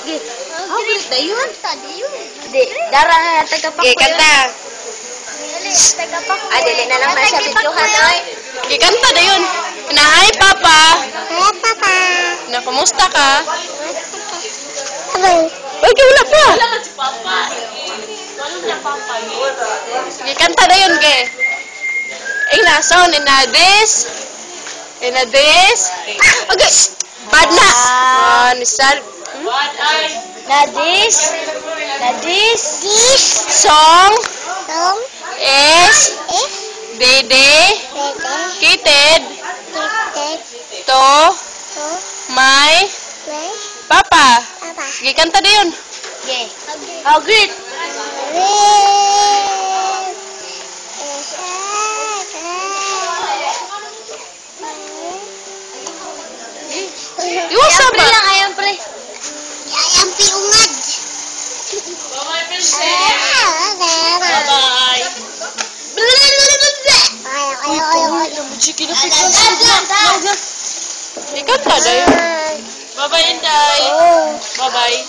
Great na yun. Di, dara na tagapak Okay, kanta. Dili na lang na siya videohan, oy. Okay, kanta na yun. Na, hi, Papa. Hi, Papa. Na, kumusta ka? Hello. Uy, wala pa. Okay, kanta na yun, ge. Ay, nason, in a this. Okay, bad na. Nisal. This Song is dedicated to my papa. Sige, kanta na yun. Okay. Oh, great. Iwasa ba? Ayan, pre. Ayan, piungad. Bye-bye. Sige, kanta na yun. Bye-bye, Inday. Bye-bye.